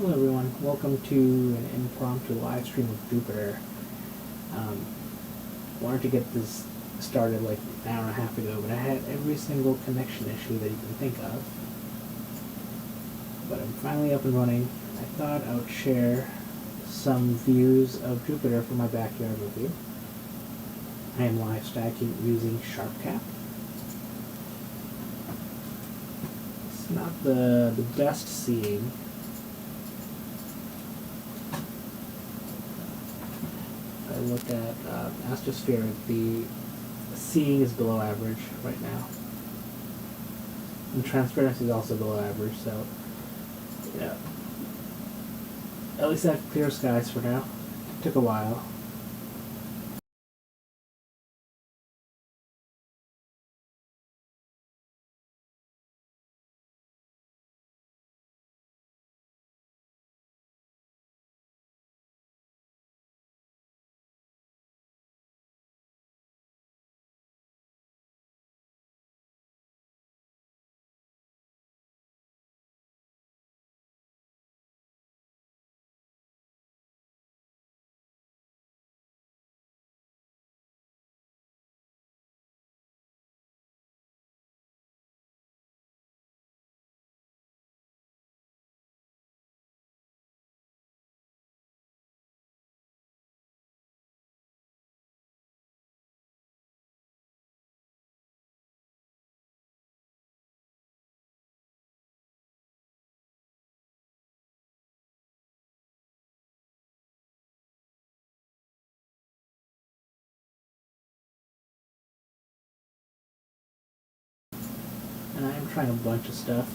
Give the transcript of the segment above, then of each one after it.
Hello everyone, welcome to an impromptu live stream of Jupiter. Wanted to get this started like an hour and a half ago, but I had every single connection issue that you can think of. But I'm finally up and running. I thought I would share some views of Jupiter from my backyard with you. I am live stacking using SharpCap. It's not the best seeing. I look at astrophere, the seeing is below average right now. And transparency is also below average, so yeah. At least I have clear skies for now. Took a while. And I am trying a bunch of stuff.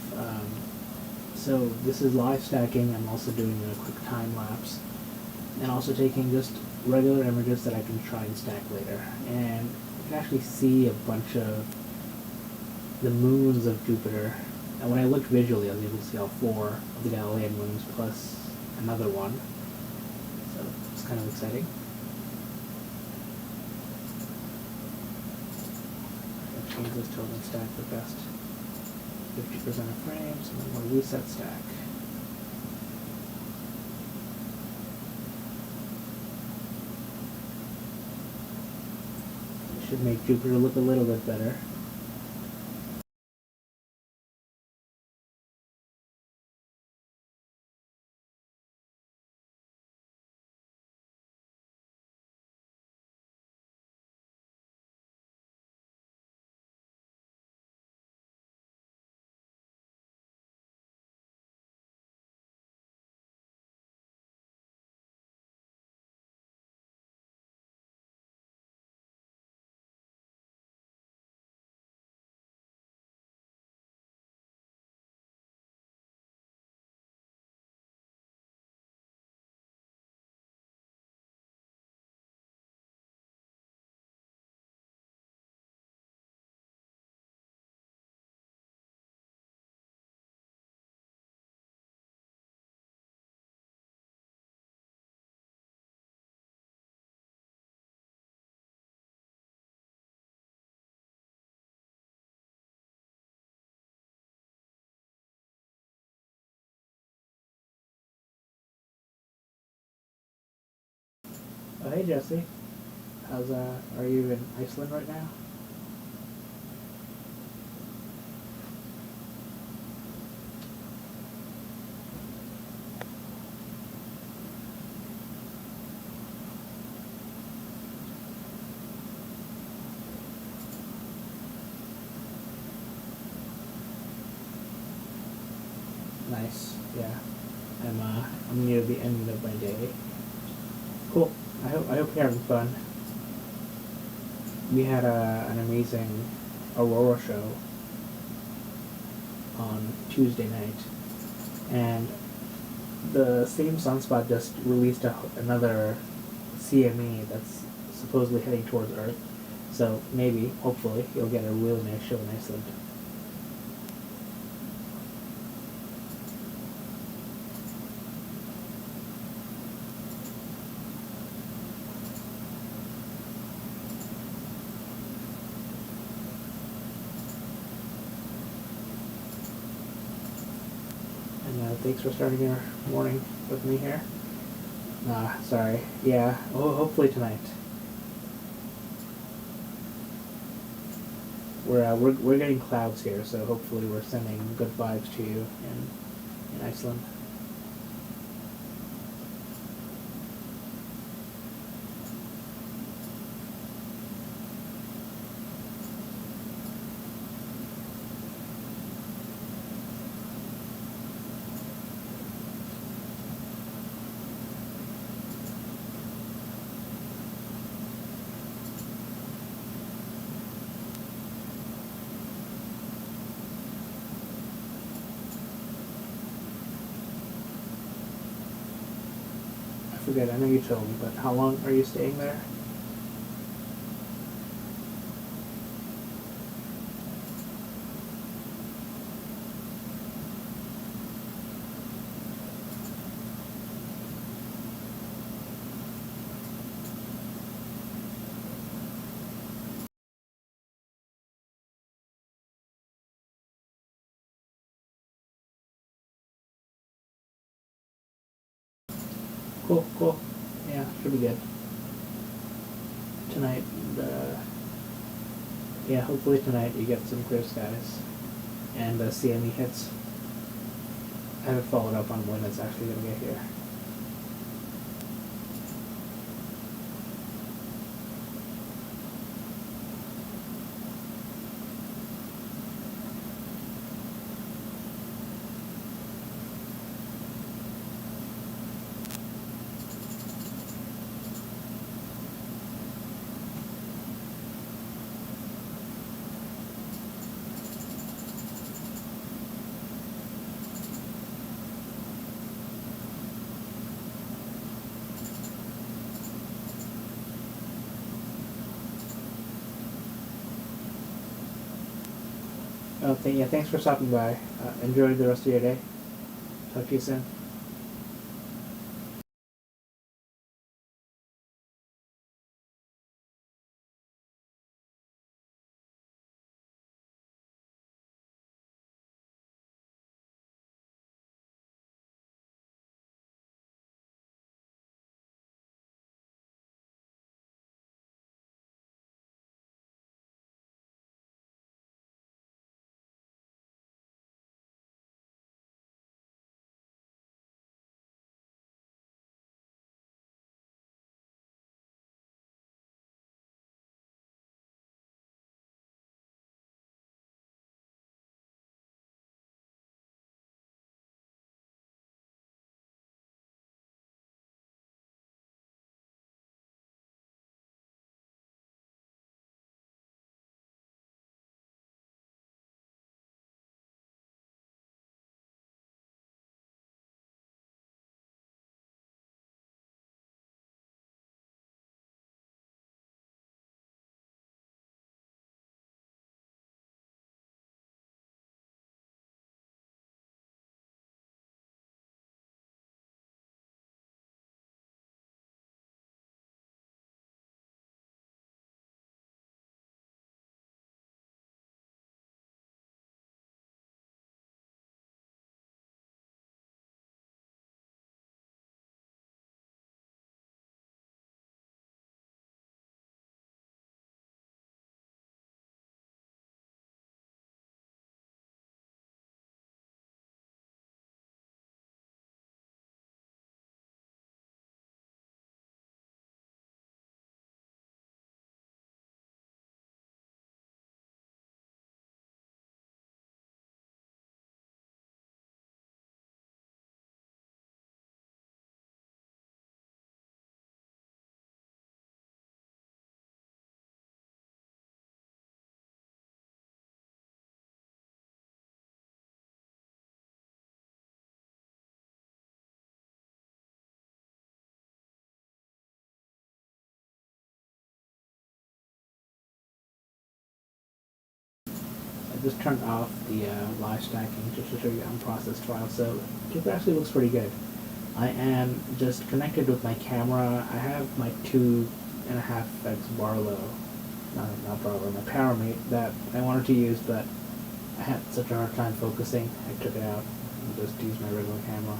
So this is live stacking. I'm also doing a quick time lapse, and also taking just regular images that I can try and stack later. And you can actually see a bunch of the moons of Jupiter. And when I looked visually, I was able to see all 4 of the Galilean moons plus another one. So it's kind of exciting. I'll change this till I stack the best 50% of frames, and then we'll reset stack. It should make Jupiter look a little bit better. Oh, hey Jesse. Are you in Iceland right now? Nice, yeah. I'm near the end of my day. Cool. I hope you're having fun. We had an amazing aurora show on Tuesday night, and the same sunspot just released another CME that's supposedly heading towards Earth. So maybe, hopefully, you'll get a really nice show in Iceland. thanks for starting your morning with me here. Sorry. Yeah, hopefully tonight. We're getting clouds here, so hopefully we're sending good vibes to you in Iceland. I forget, I know you told me, but how long are you staying there? Cool. Yeah, should be good. Tonight, yeah, hopefully tonight you get some clear skies and CME hits. I haven't followed up on when it's actually going to get here. Oh, yeah, thanks for stopping by. Enjoy the rest of your day. Talk to you soon. I just turned off the live stacking just to show you unprocessed file, so it actually looks pretty good. I am just connected with my camera. I have my 2.5x Barlow, not Barlow, my PowerMate that I wanted to use, but I had such a hard time focusing, I took it out. I'll just use my regular camera.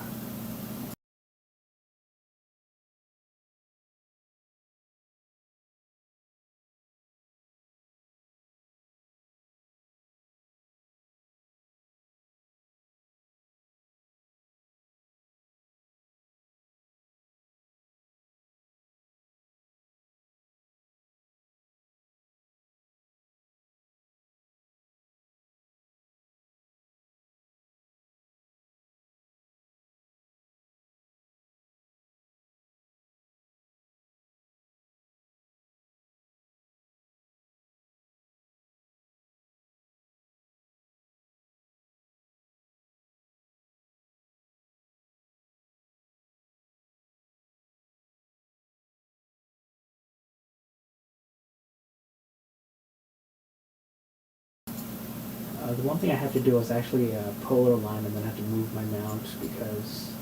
The one thing I have to do is actually polar align and then have to move my mount because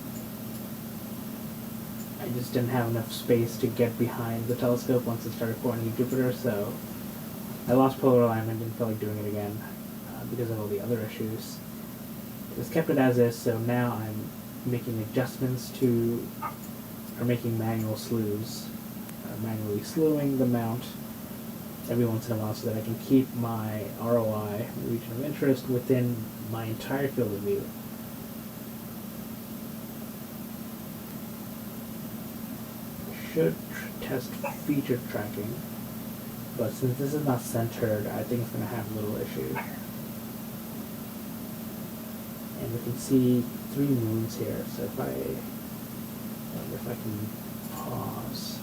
I just didn't have enough space to get behind the telescope once it started pointing at Jupiter, so I lost polar alignment and felt like doing it again because of all the other issues. Just kept it as is, so now I'm making adjustments to, or making manual slews, manually slewing the mount every once in a while so that I can keep my ROI, region of interest, within my entire field of view. Should test feature tracking, but since this is not centered, I think it's going to have a little issue. And we can see 3 moons here, so if I wonder if I can pause.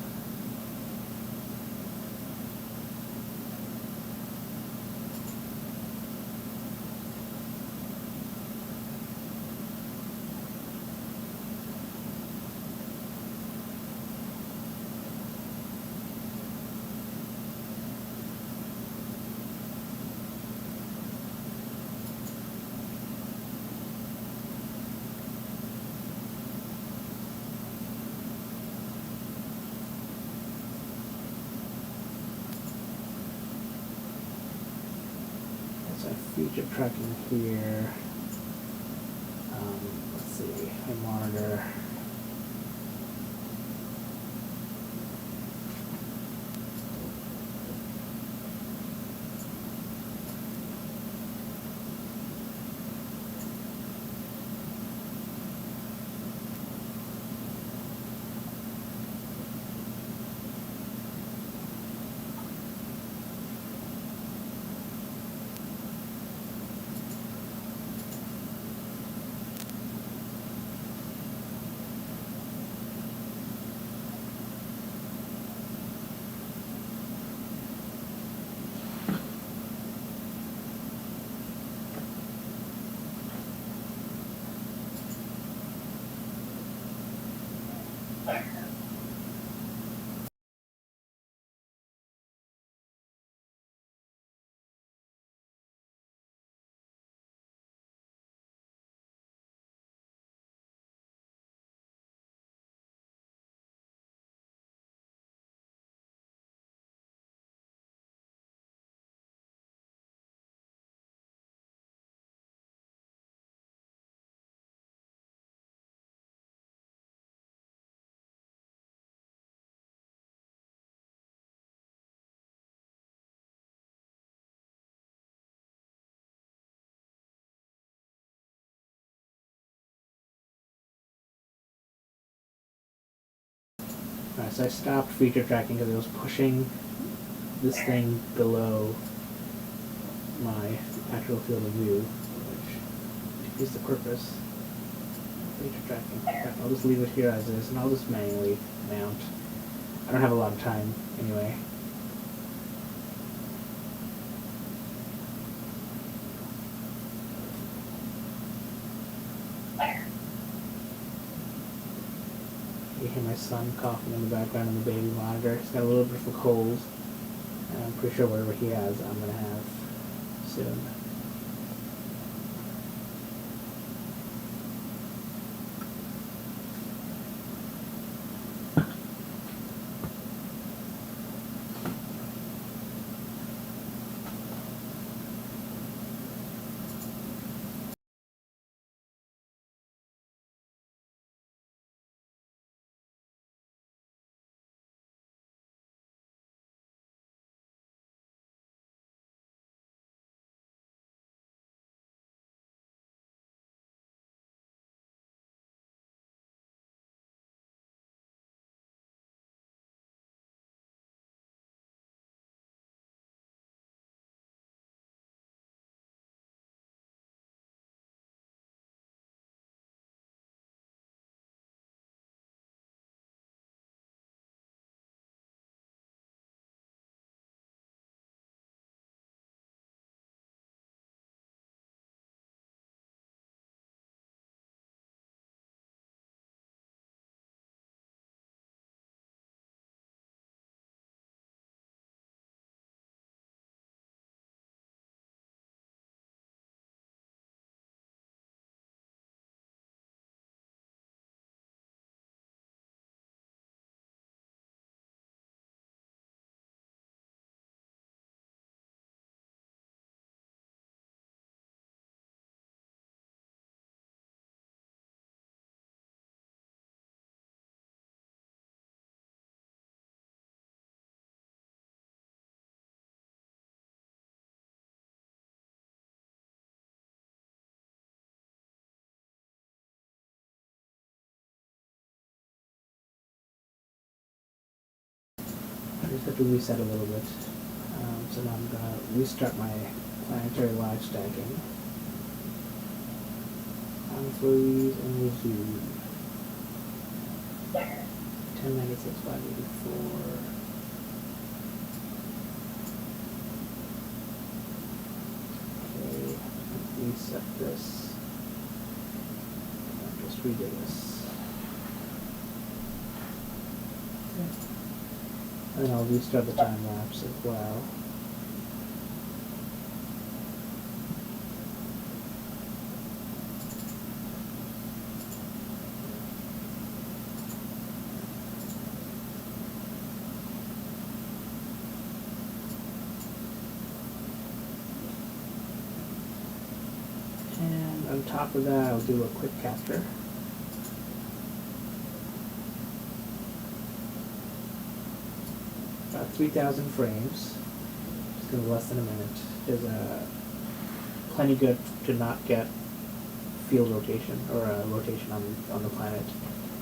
Feature tracking here. Let's see, I monitor. Alright, so I stopped feature tracking because it was pushing this thing below my actual field of view, which defeats the purpose of feature tracking. I'll just leave it here as is, and I'll just manually mount. I don't have a lot of time anyway. You hear my son coughing in the background on the baby monitor. He's got a little bit of a cold, and I'm pretty sure whatever he has, I'm going to have soon. just have to reset a little bit. So now I'm gonna restart my planetary live stacking. Unfreeze and resume. 1096,584. Okay, reset this. I'll just redo this. Okay. And then I'll restart the time lapse as well. And on top of that, I'll do a quick capture. About 3,000 frames. Just gonna be less than a minute. Is plenty good to not get field rotation or rotation on the planet.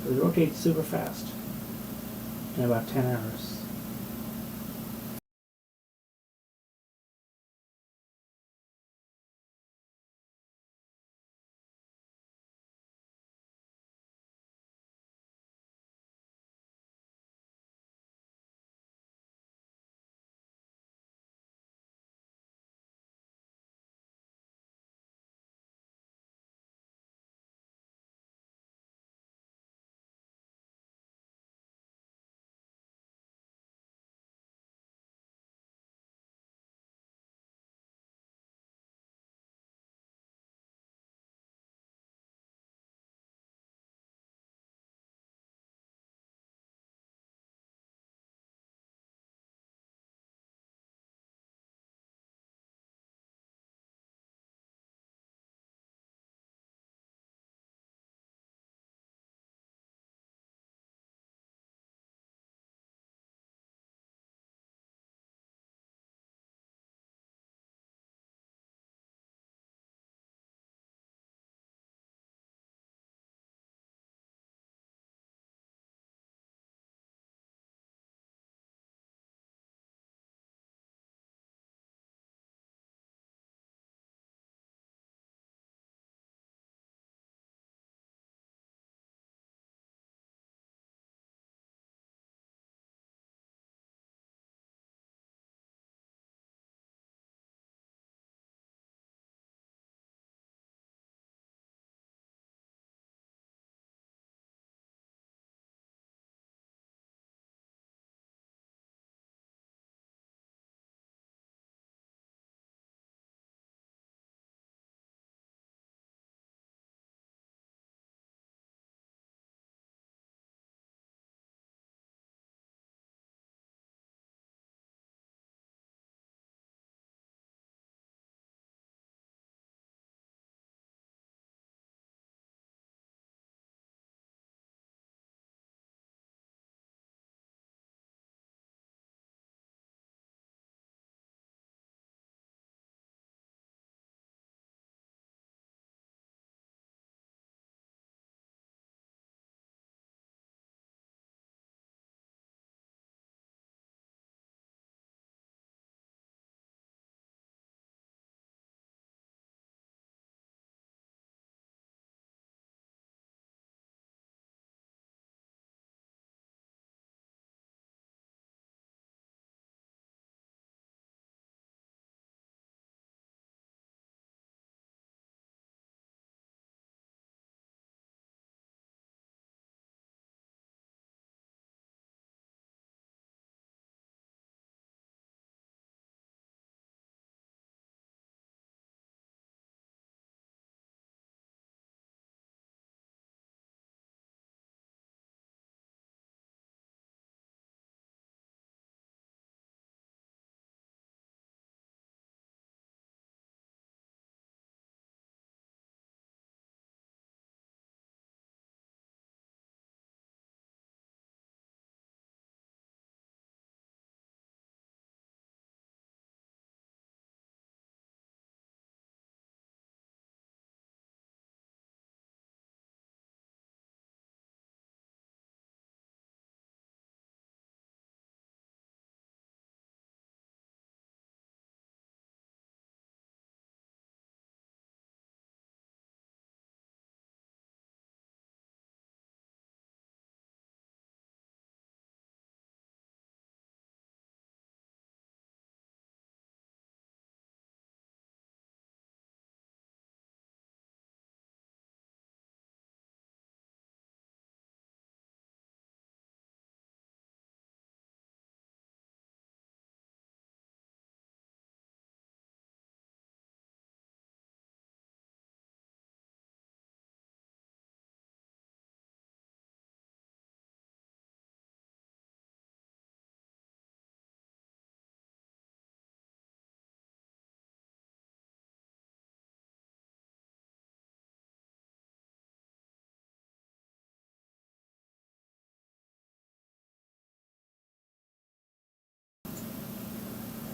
It rotates super fast in about 10 hours.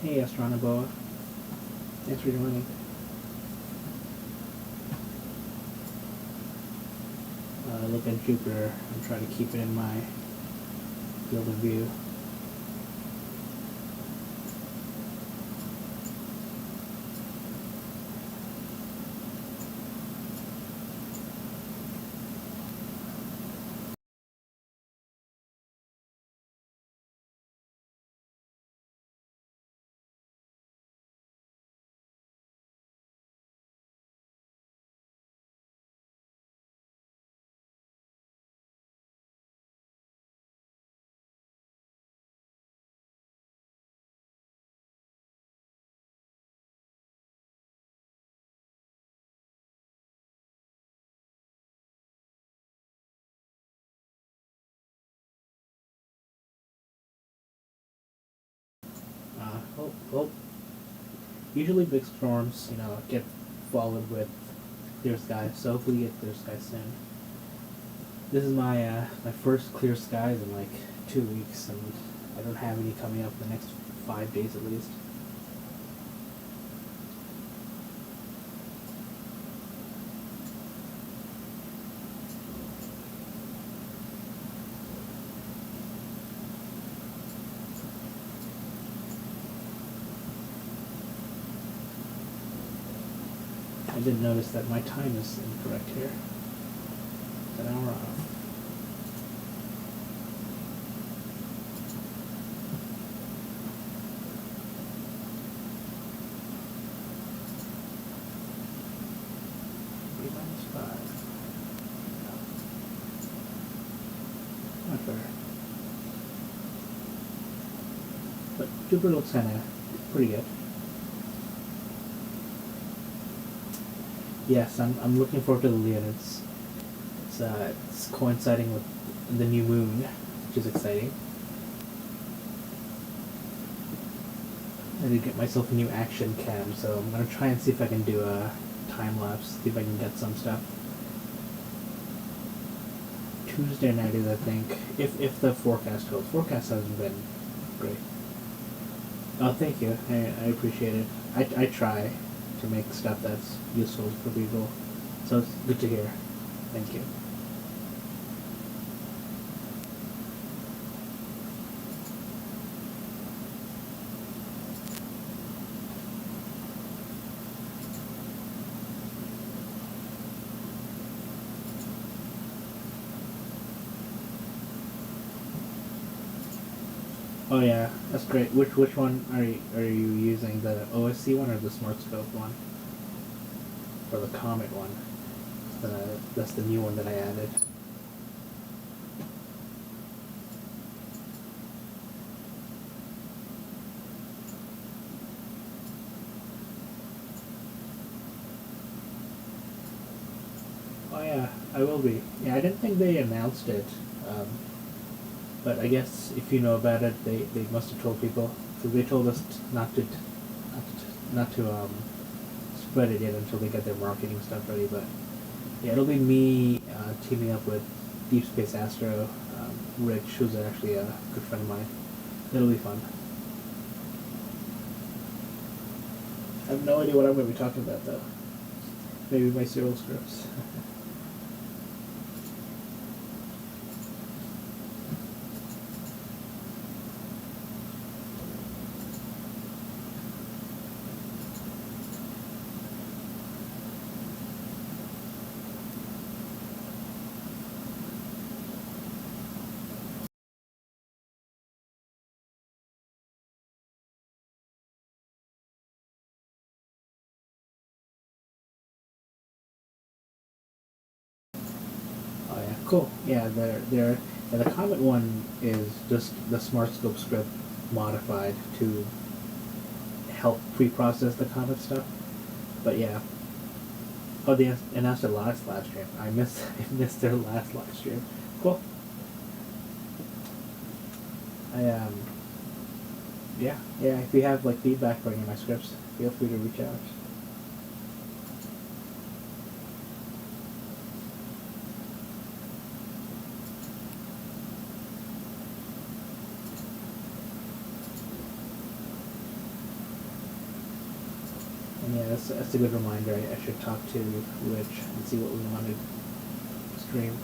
Hey, Astronoboa. Thanks for joining. Look at Jupiter and try to keep it in my field of view. Well, usually big storms, get followed with clear skies, so hopefully we get clear skies soon. This is my first clear skies in like 2 weeks, and I don't have any coming up the next 5 days at least. I did notice that my time is incorrect here. It's an hour off. -5. Not fair. But Jupiter looks kinda pretty good. Yes, I'm looking forward to the Leon. It's coinciding with the new moon, which is exciting. I did get myself a new action cam, so I'm gonna try and see if I can do a time lapse, see if I can get some stuff. Tuesday night is, I think, if the forecast holds. Forecast hasn't been great. Oh, thank you. I appreciate it. I try to make stuff that's useful for people, so it's good to hear. Thank you. Oh yeah, that's great. Which one are you using? The OSC one or the Smart Scope one? Or the Comet one? That's the new one that I added. Oh yeah, I will be. Yeah, I didn't think they announced it. But I guess if you know about it, they must have told people, because they told us not to spread it yet until they get their marketing stuff ready. But yeah, it'll be me teaming up with Deep Space Astro, Rich, who's actually a good friend of mine. It'll be fun. I have no idea what I'm going to be talking about though. Maybe my serial scripts. Oh yeah, cool. Yeah, the Comet one is just the Smart Scope script modified to help pre-process the Comet stuff. But yeah. Oh, they announced it last live stream. I missed their last live stream. Cool. Yeah. If you have like feedback for any of my scripts, feel free to reach out. Yeah, that's a good reminder. I should talk to Rich and see what we want to stream.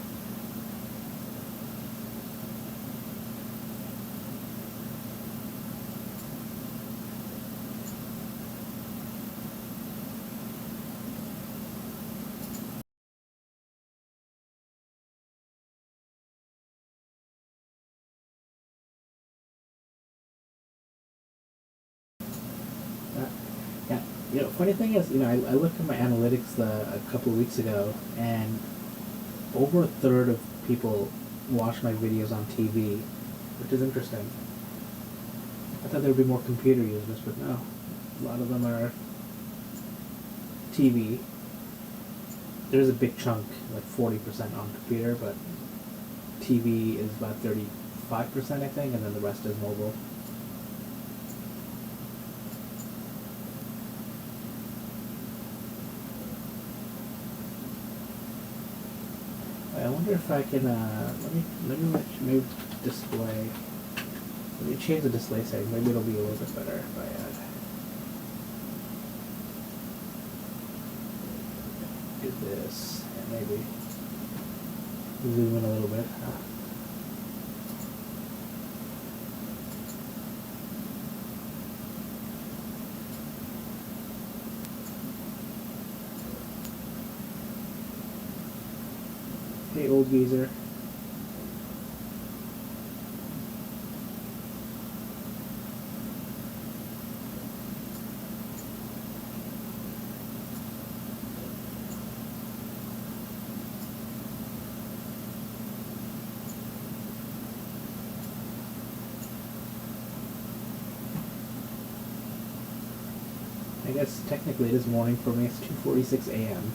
Yeah, funny thing is, I looked at my analytics a couple of weeks ago, and over a third of people watch my videos on TV, which is interesting. I thought there would be more computer users, but no. A lot of them are TV. There's a big chunk, like 40% on computer, but TV is about 35%, I think, and then the rest is mobile. I wonder if I can, maybe display, let me change the display setting, maybe it'll be a little bit better if I do this, and maybe zoom in a little bit. Hey, old geezer. I guess technically it is morning for me. It's 2:46 a.m.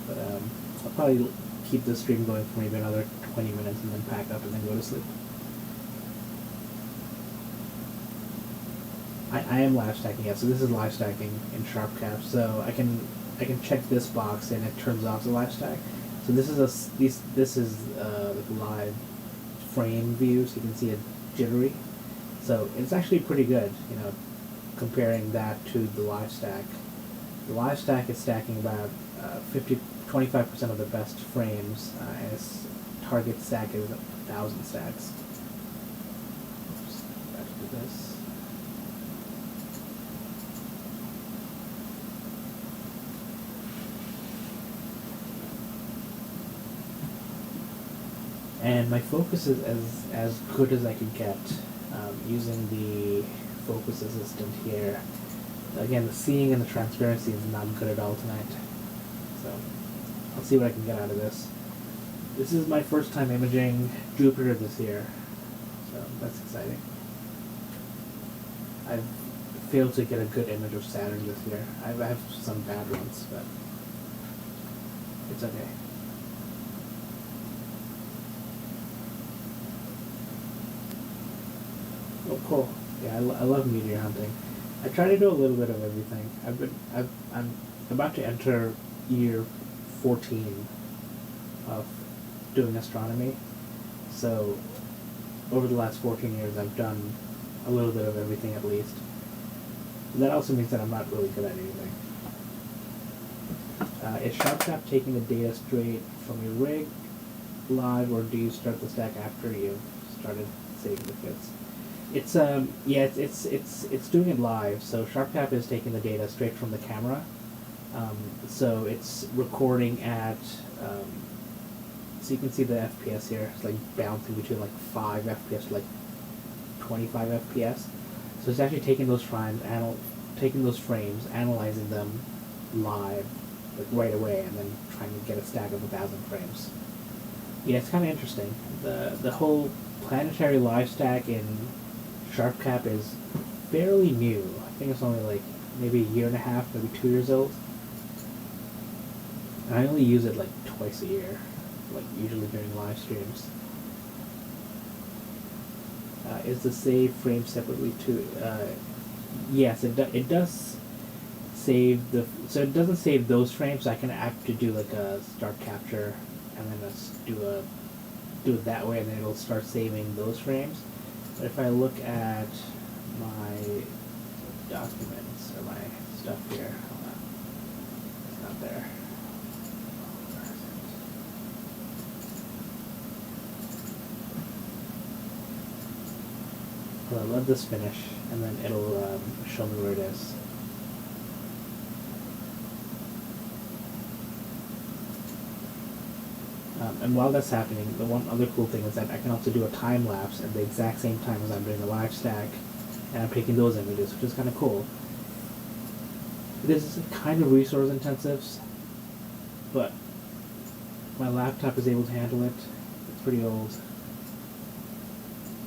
But I'll probably keep this stream going for maybe another 20 minutes and then pack up and then go to sleep. I am live stacking, yeah. So this is live stacking in SharpCap. So I can check this box and it turns off the live stack. So this is like live frame view, so you can see it jittery. So it's actually pretty good, comparing that to the live stack. The live stack is stacking about 25% of the best frames, and its target stack is 1,000 stacks. Oops, got to do this. And my focus is as good as I could get using the focus assistant here. Again, the seeing and the transparency is not good at all tonight. So I'll see what I can get out of this. This is my first time imaging Jupiter this year, so that's exciting. I've failed to get a good image of Saturn this year. I have some bad ones, but it's okay. Oh, cool. Yeah, I love meteor hunting. I try to do a little bit of everything. I'm about to enter year 14 of doing astronomy. So over the last 14 years, I've done a little bit of everything at least. That also means that I'm not really good at anything. Is SharpCap taking the data straight from your rig live, or do you start the stack after you've started saving the bits? It's it's doing it live. So SharpCap is taking the data straight from the camera. So it's recording at so you can see the FPS here. It's like bouncing between like 5 FPS to like 25 FPS. So it's actually taking those frames, analyzing them live, like right away, and then trying to get a stack of 1,000 frames. Yeah, it's kind of interesting. The whole planetary live stack in SharpCap is fairly new. I think it's only like maybe a year and a half, maybe 2 years old. And I only use it like twice a year, like usually during live streams. Is the save frame separately too? Yes, it does save the. So it doesn't save those frames. I can have to do like a start capture, and then do it that way, and then it'll start saving those frames. But if I look at my documents or my stuff here. Hold on. It's not there. Well, let this finish, and then it'll show me where it is. And while that's happening, the one other cool thing is that I can also do a time lapse at the exact same time as I'm doing a live stack, and I'm taking those images, which is kind of cool. This is kind of resource intensive, but my laptop is able to handle it. It's pretty old.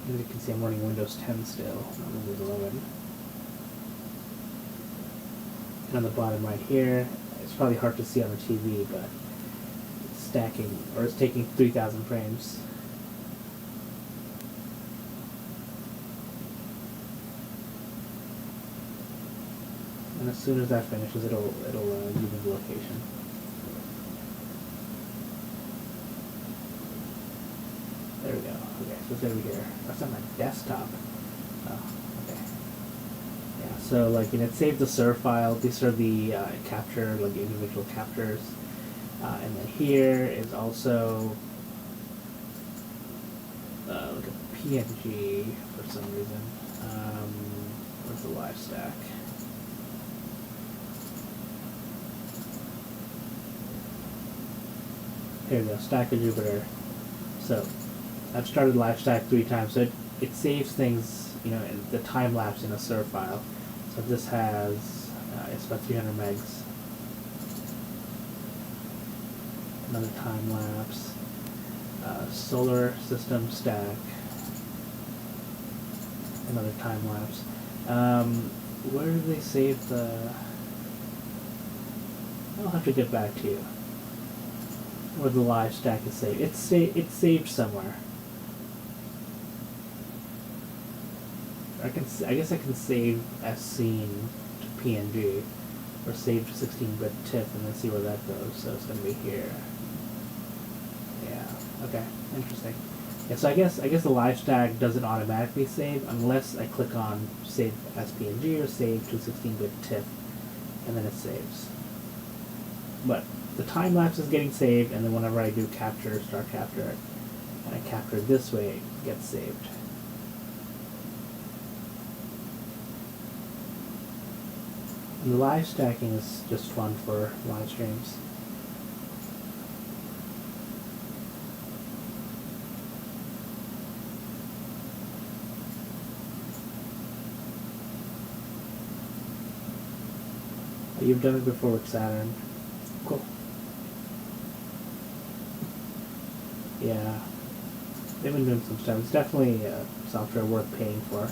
As you can see, I'm running Windows 10 still, not Windows 11. And on the bottom right here, it's probably hard to see on the TV, but it's stacking, or it's taking 3,000 frames. And as soon as that finishes, it'll give me the location. There we go. Okay, so it's over here. That's on my desktop. Oh, okay. Yeah, so like, it saved the SIR file. These are the capture, like individual captures. And then here is also like a PNG for some reason. Where's the live stack? Here we go, Stack of Jupyter. So I've started live stack 3 times, so it saves things, you know, in the time lapse in a SIR file. So this has it's about 300 megs. Another time lapse. Solar system stack. Another time lapse. Where do they save the? I'll have to get back to you. Where the live stack is saved. It's saved somewhere. I guess I can save as seen to PNG, or save to 16-bit TIFF, and then see where that goes. So it's going to be here. Yeah. Okay. Interesting. Yeah. So I guess the live stack doesn't automatically save unless I click on save as PNG or save to 16-bit TIFF, and then it saves. But the time lapse is getting saved, and then whenever I do capture, start capture, and I capture it this way, it gets saved. And the live stacking is just fun for live streams. You've done it before with Saturn. Cool. Yeah, they've been doing some stuff. It's definitely software worth paying for.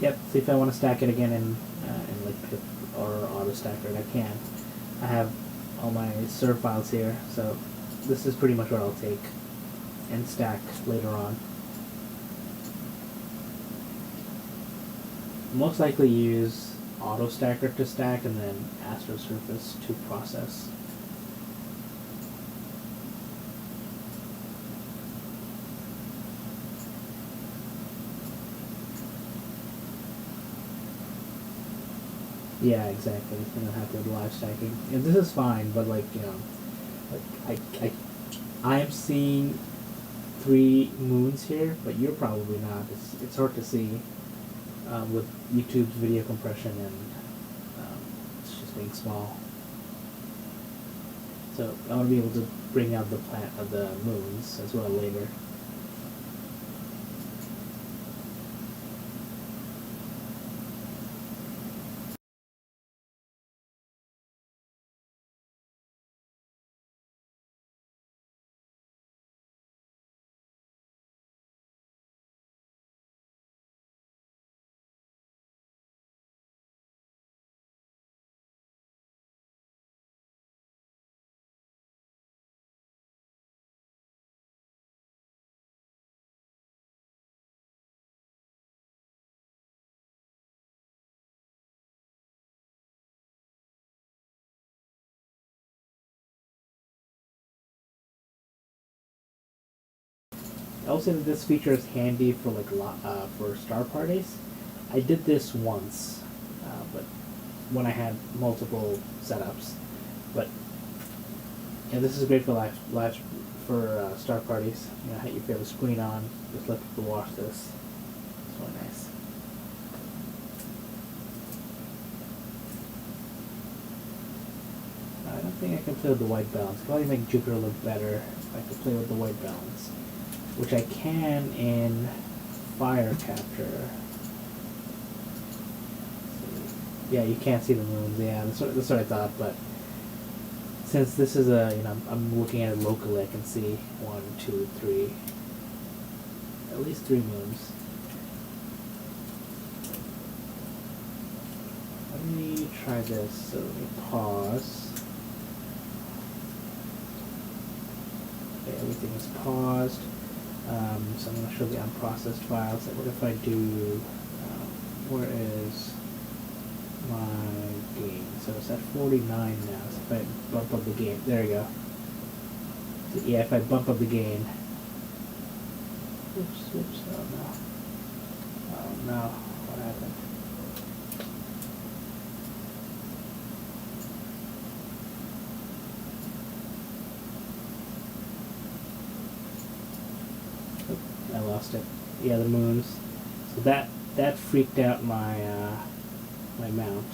Yep. See if I want to stack it again in like pip or auto stacker it, I can. I have all my SIR files here, so this is pretty much what I'll take and stack later on. Most likely use auto stacker to stack and then astrosurface to process. Yeah, exactly. You don't have to do live stacking. And this is fine, but like, you know, like I am seeing 3 moons here, but you're probably not. It's hard to see with YouTube's video compression and it's just being small. So I want to be able to bring out the moons as well later. I will say that this feature is handy for like for star parties. I did this once, but when I had multiple setups. But yeah, this is great for live for star parties. You know, if you have a screen on, just let people watch this. It's really nice. I don't think I can play with the white balance. I can probably make Jupiter look better if I could play with the white balance, which I can in fire capture. Yeah, you can't see the moons. Yeah, that's what I thought. But since this is I'm looking at it locally, I can see 1, 2, 3, at least 3 moons. Let me try this. So let me pause. Okay, everything is paused. So I'm going to show the unprocessed files. What if I do? Where is my gain? So it's at 49 now. So if I bump up the gain, there you go. So yeah, if I bump up the gain. Oops, oh no. Oh no, what happened? I lost it. Yeah, the moons. So that freaked out my my mount.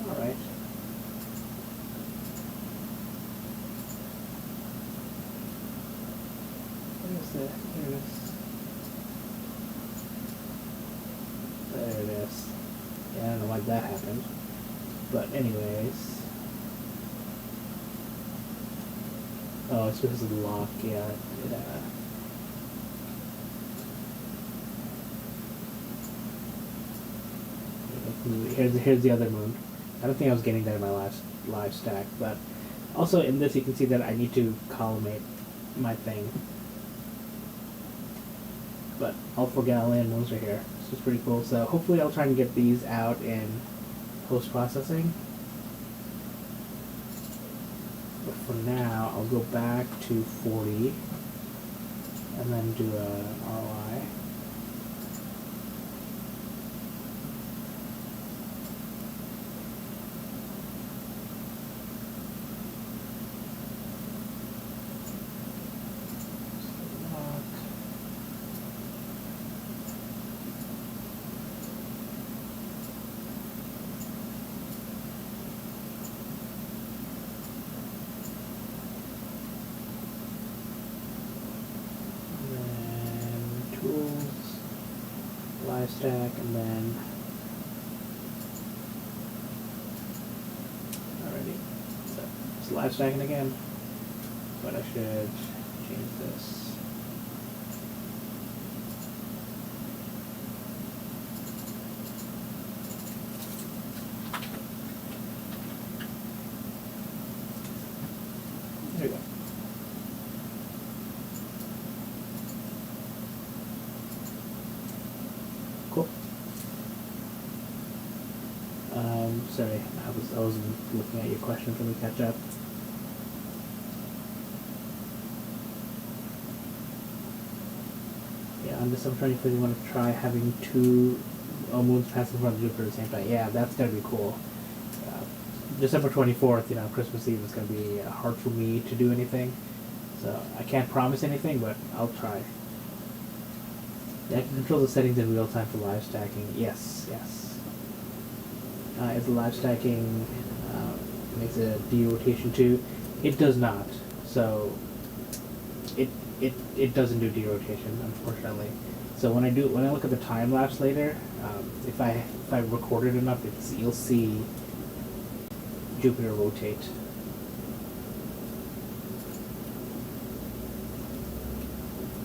All right. Where is it? There it is. Yeah, I don't know why that happened. But anyways. Oh, it's because of the lock, yeah. Here's the other moon. I don't think I was getting that in my last live stack, but also in this you can see that I need to collimate my thing. But all 4 Galilean moons are here. This is pretty cool. So hopefully I'll try and get these out in post-processing. But for now, I'll go back to 40 and then do an ROI. Live stack, and then alrighty, so it's live stacking again, but I should change this. There we go. Cool. Sorry, I was looking at your question. Let me catch up. Yeah, on December 25th, you want to try having 2 moons pass in front of Jupiter at the same time. Yeah, that's gonna be cool. December 24th, Christmas Eve is gonna be hard for me to do anything, so I can't promise anything, but I'll try. Yeah, I can control the settings in real time for live stacking. Yes. If the live stacking makes a derotation too, it does not. So it doesn't do derotation, unfortunately. So when I look at the time lapse later, if I record it enough, you'll see Jupiter rotate.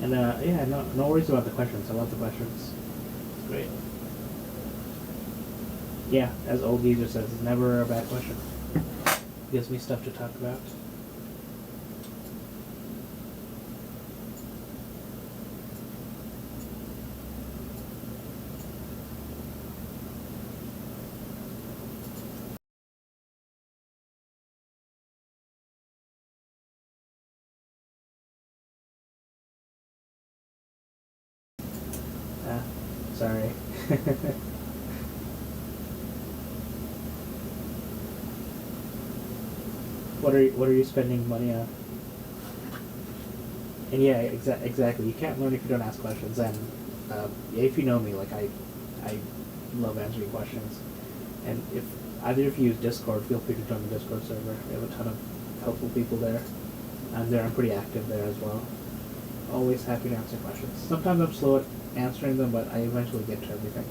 And yeah, no worries about the questions. I love the questions. It's great. Yeah, as Old Geezer says, it's never a bad question. Gives me stuff to talk about. Sorry. What are you spending money on? And yeah, exactly. You can't learn if you don't ask questions. And if you know me, like I love answering questions. And if either of you use Discord, feel free to join the Discord server. We have a ton of helpful people there. I'm pretty active there as well. Always happy to answer questions. Sometimes I'm slow at answering them, but I eventually get to everything.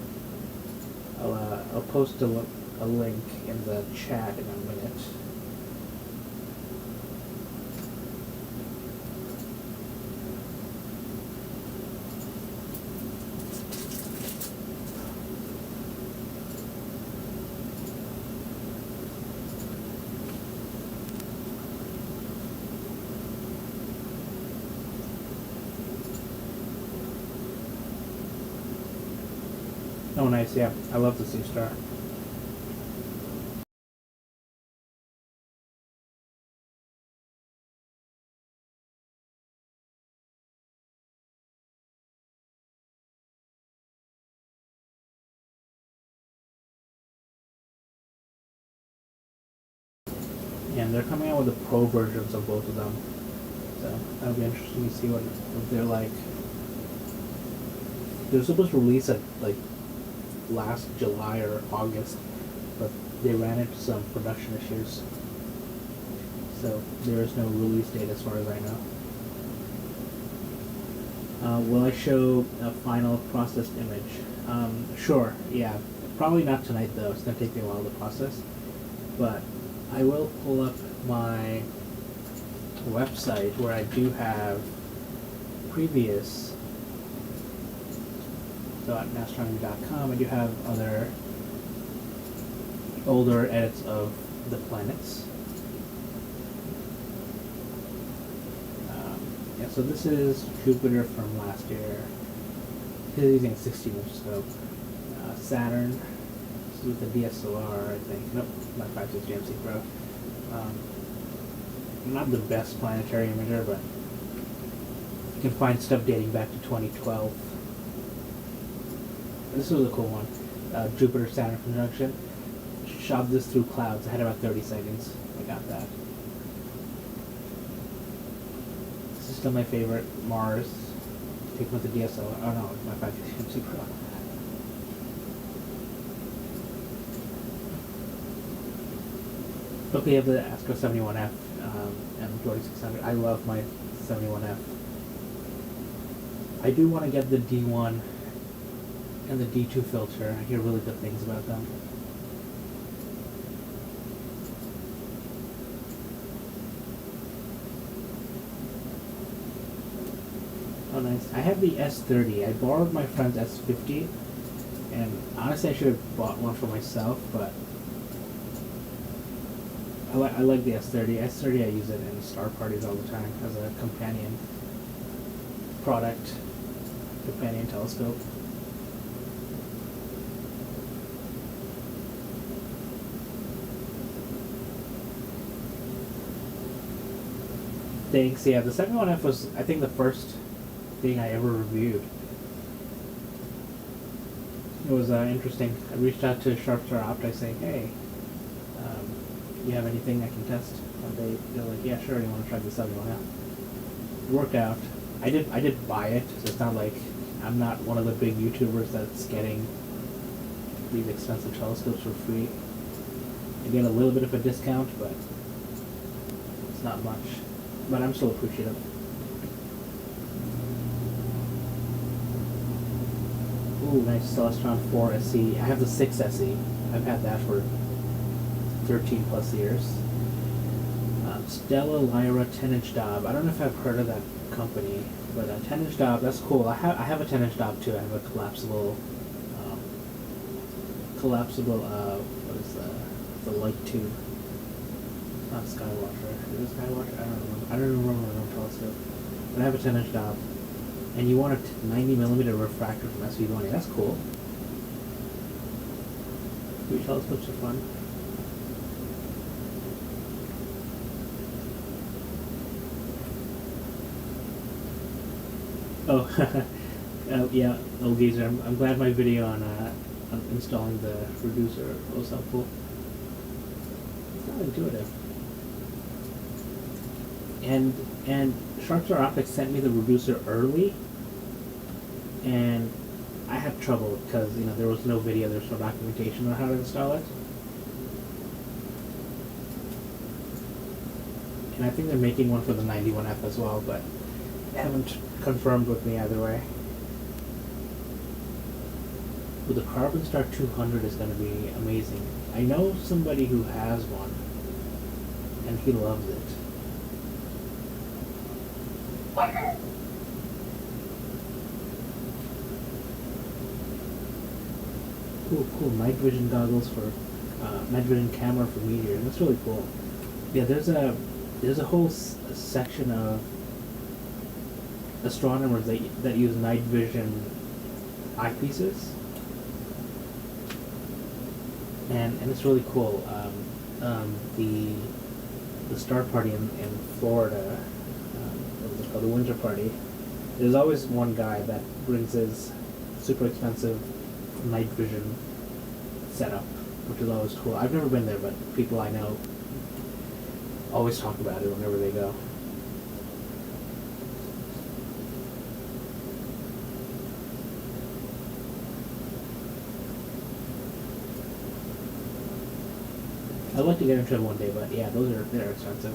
I'll post a link in the chat in a minute. Oh, nice, yeah. I love the Sea Star. And they're coming out with the pro versions of both of them. So that'll be interesting to see what they're like. They were supposed to release it like last July or August, but they ran into some production issues. So there is no release date as far as I know. Will I show a final processed image? Sure, yeah. Probably not tonight though, it's going to take me a while to process. But I will pull up my website where I do have previous .astronomy.com. I do have other older edits of the planets. Yeah, so this is Jupiter from last year. This is using a 16-inch scope. Saturn, this is with the DSLR, I think. Nope, not 5.6 GMC Pro. Not the best planetary imager, but you can find stuff dating back to 2012. This was a cool one. Jupiter-Saturn conjunction. Shot this through clouds. I had about 30 seconds. I got that. This is still my favorite. Mars. Taken with the DSLR. Oh no, my 5.6 GMC Pro. Okay, you have the Astro 71F and Jordan 600. I love my 71F. I do want to get the D1 and the D2 filter. I hear really good things about them. Oh, nice. I have the S30. I borrowed my friend's S50, and honestly I should have bought one for myself, but I like the S30. S30 I use it in star parties all the time as a companion product, companion telescope. Thanks. Yeah, the 71F was, I think, the first thing I ever reviewed. It was interesting. I reached out to Sharpstar Opti saying, hey, you have anything I can test? And they're like, yeah, sure, you want to try the 71F. It worked out. I did buy it, so it's not like I'm not one of the big YouTubers that's getting these expensive telescopes for free. I get a little bit of a discount, but it's not much. But I'm still appreciative. Ooh, nice Celestron 4 SE. I have the 6 SE. I've had that for 13 plus years. Stella Lyra 10-inch Dob. I don't know if I've heard of that company, but a 10-inch Dob, that's cool. I have a 10-inch Dob too. I have a collapsible, what is the light tube? It's not Skywatcher. Is it Skywatcher? I don't remember the telescope. But I have a 10-inch Dob. And you want a 90mm refractor from SV20. That's cool. Free telescopes are fun. Oh, Yeah, old geezer. I'm glad my video on installing the reducer was helpful. It's not intuitive. And Sharpstar Optics sent me the reducer early, and I had trouble because there was no video, there was no documentation on how to install it. And I think they're making one for the 91F as well, but haven't confirmed with me either way. But the Carbon Star 200 is going to be amazing. I know somebody who has one, and he loves it. Cool. Night vision goggles for night vision camera for meteors. That's really cool. Yeah, there's a whole section of astronomers that use night vision eyepieces, and it's really cool. The star party in Florida, what is it called, the winter party. There's always one guy that brings his super expensive night vision setup, which is always cool. I've never been there, but people I know always talk about it whenever they go. I'd like to get into it one day, but yeah, they're expensive.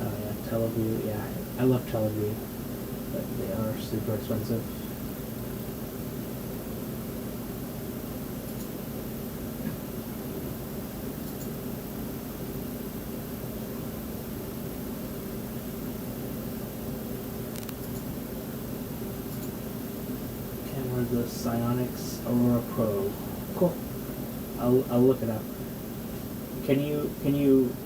Oh yeah, Teleview. Yeah, I love Teleview, but they are super expensive. The Psionics Aurora Pro. Cool. I'll look it up. Can you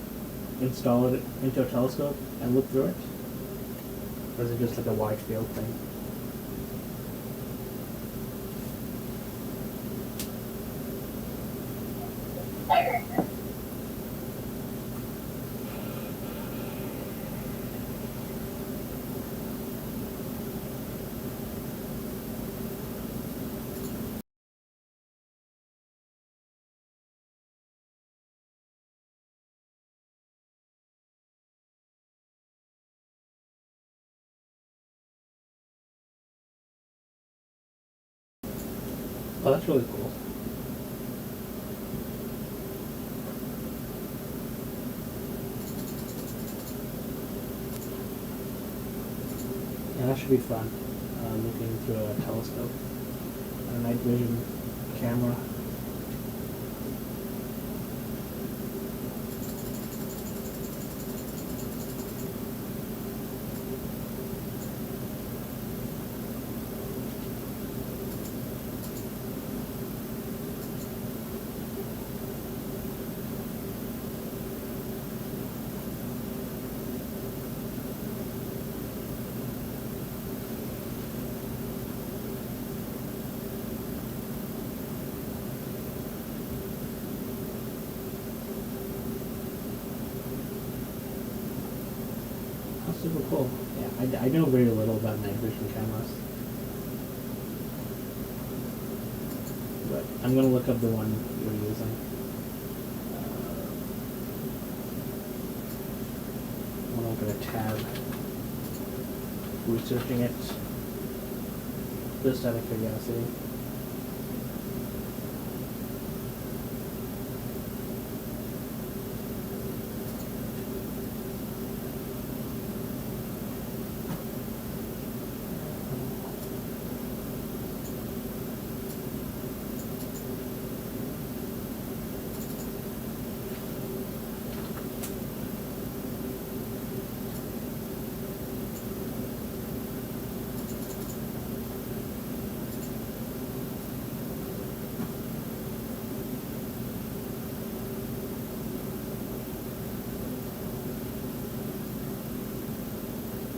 install it into a telescope and look through it? Or is it just like a wide field thing? Oh, that's really cool. Yeah, that should be fun. Looking through a telescope, a night vision camera. Super cool. Yeah, I know very little about night vision cameras, but I'm gonna look up the one you're using. I'm gonna open a tab, researching it, just out of curiosity.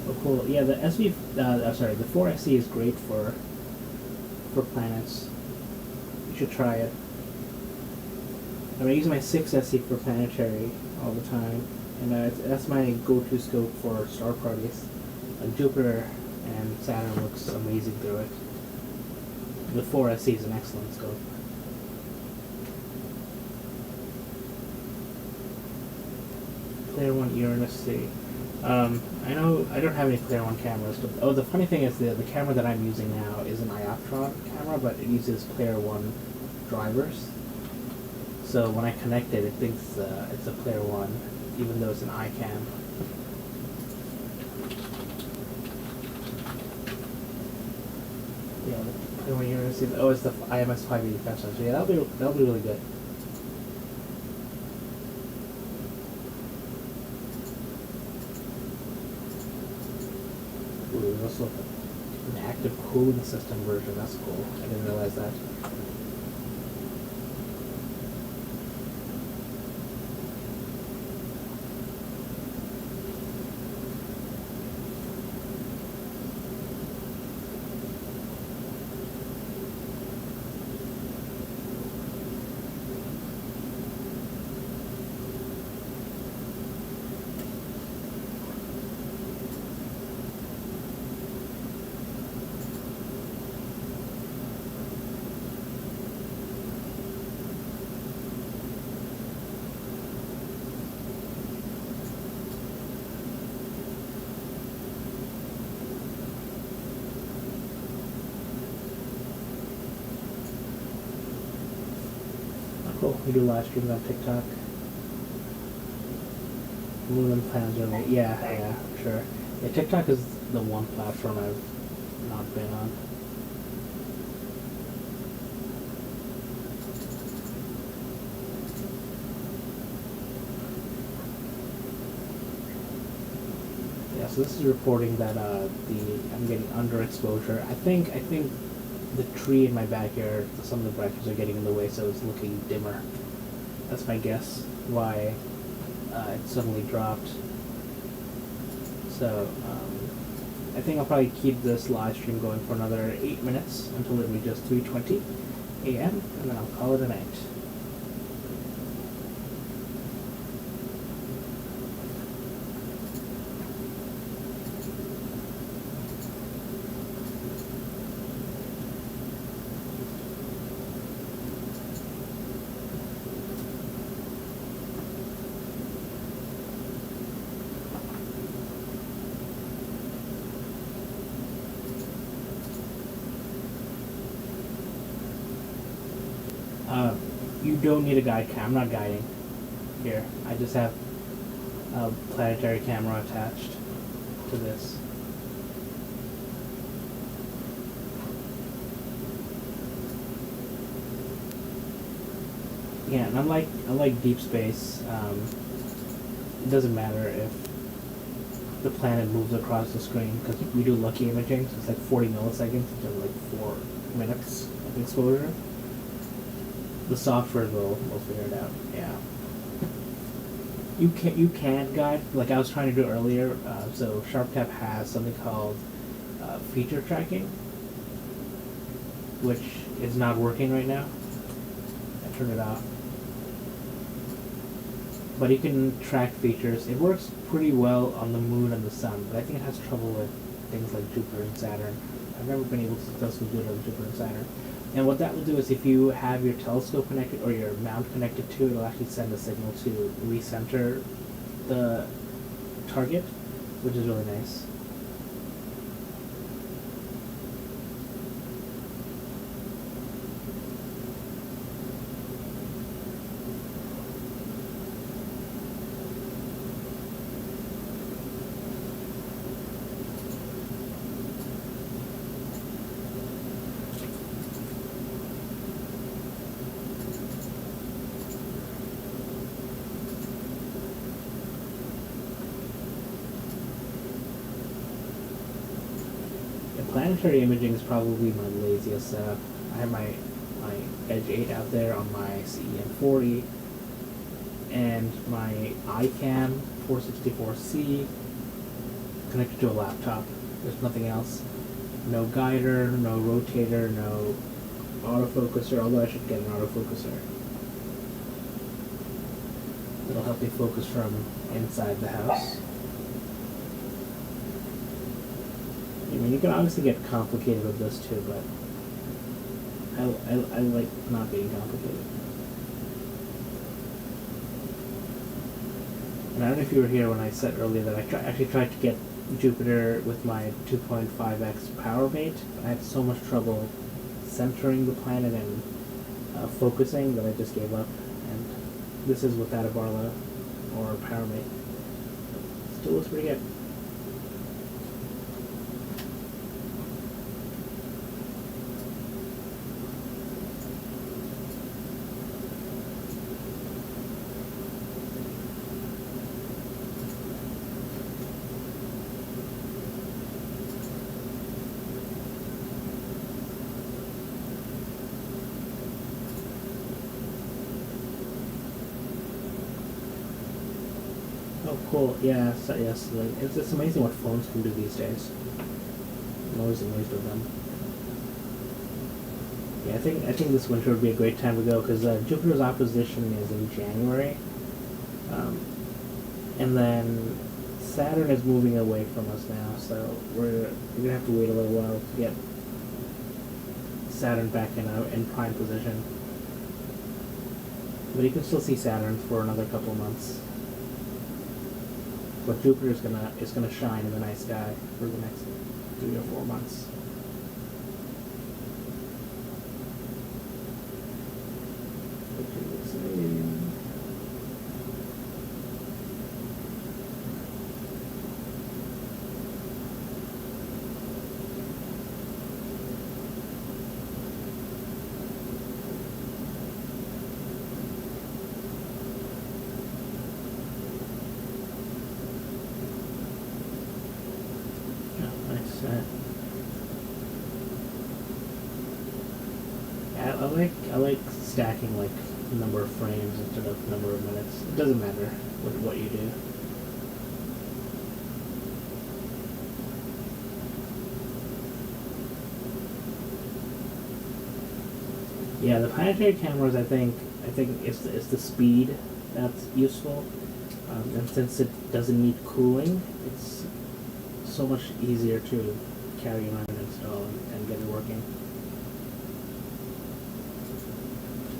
Oh, cool. Yeah, the the 4SE is great for planets. You should try it. I'm using my 6SE for planetary all the time, and that's my go-to scope for star parties. Jupiter and Saturn looks amazing through it. The 4SE is an excellent scope. Player 1 Uranus C. I know I don't have any Player 1 cameras, but the funny thing is the camera that I'm using now is an iOptron camera, but it uses Player 1 drivers. So when I connect it, it thinks it's a Player 1, even though it's an iCAM. Yeah, the Player 1 Uranus. Oh, it's the IMS 585 sensor. Yeah, that'll be really good. Ooh, there's also an active cooling system version. That's cool. I didn't realize that. Cool. We do live streams on TikTok. Moon and planets are yeah, sure. Yeah, TikTok is the one platform I've not been on. Yeah, so this is reporting that I'm getting underexposure. I think the tree in my backyard, some of the branches are getting in the way, so it's looking dimmer. That's my guess why it suddenly dropped. So I think I'll probably keep this live stream going for another 8 minutes until it reaches 3:20 a.m. and then I'll call it a night. You don't need a guide cam. I'm not guiding here. I just have a planetary camera attached to this. Yeah, and unlike deep space, it doesn't matter if the planet moves across the screen because we do lucky imaging, so it's like 40 milliseconds instead of like 4 minutes of exposure. The software will figure it out. Yeah. You can guide, like I was trying to do earlier. So SharpTap has something called feature tracking, which is not working right now. I turned it off. But you can track features. It works pretty well on the moon and the sun, but I think it has trouble with things like Jupiter and Saturn. I've never been able to successfully do it on Jupiter and Saturn. And what that will do is if you have your telescope connected or your mount connected to it, it'll actually send a signal to recenter the target, which is really nice. Planetary imaging is probably my laziest setup. I have my Edge 8 out there on my CGEM 40 and my iCAM 464C connected to a laptop. There's nothing else. No guider, no rotator, no autofocuser, although I should get an autofocuser. it'll help me focus from inside the house. I mean, you can obviously get complicated with this too, but I like not being complicated. And I don't know if you were here when I said earlier that I actually tried to get Jupiter with my 2.5x power mate. I had so much trouble centering the planet and focusing that I just gave up. And this is without a Barlow or a power mate. Still looks pretty good. Oh, cool. Yeah, so, yes. Like, it's amazing what phones can do these days. I'm always amazed with them. Yeah, I think this winter would be a great time to go because Jupiter's opposition is in January, and then Saturn is moving away from us now, so we're gonna have to wait a little while to get Saturn back in prime position. But you can still see Saturn for another couple of months. But Jupiter is gonna shine in the night sky for the next 3 or 4 months. Yeah, I like stacking like number of frames instead of number of minutes. It doesn't matter what you do. Yeah, the planetary cameras, I think it's the speed that's useful, and since it doesn't need cooling, it's so much easier to carry around and install and get it working.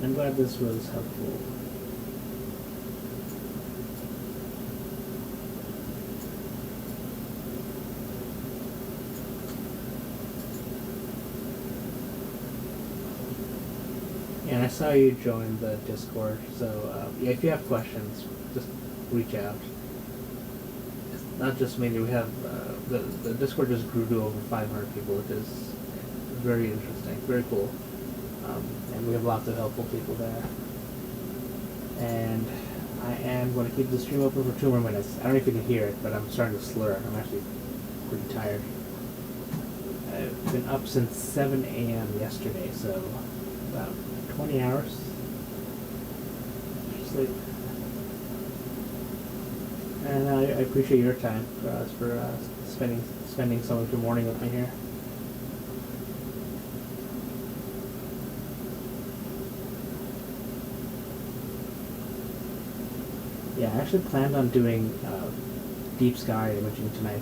I'm glad this was helpful. Yeah, and I saw you join the Discord, so yeah, if you have questions, just reach out. It's not just me, we have, the Discord just grew to over 500 people, which is very interesting, very cool. And we have lots of helpful people there. And I am going to keep the stream open for 2 more minutes. I don't know if you can hear it, but I'm starting to slur. I'm actually pretty tired. I've been up since 7 a.m. yesterday, so about 20 hours sleep. And I appreciate your time for spending some of your morning with me here. Yeah, I actually planned on doing deep sky imaging tonight.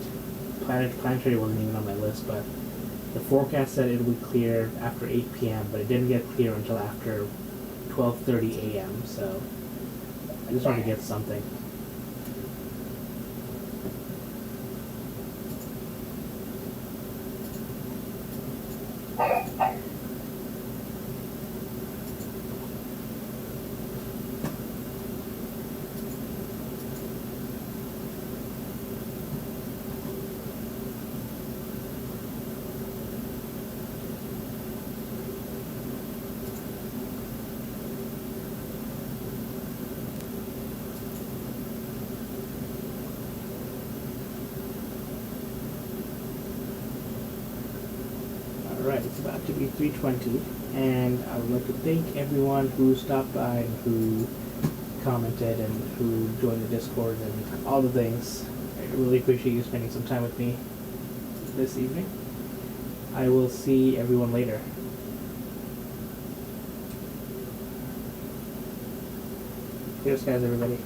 Planetary wasn't even on my list, but the forecast said it would clear after 8 p.m., but it didn't get clear until after 12:30 a.m., so I just wanted to get something. Alright, it's about to be 3:20, and I would like to thank everyone who stopped by and who commented and who joined the Discord and all the things. I really appreciate you spending some time with me this evening. I will see everyone later. Cheers, guys, everybody.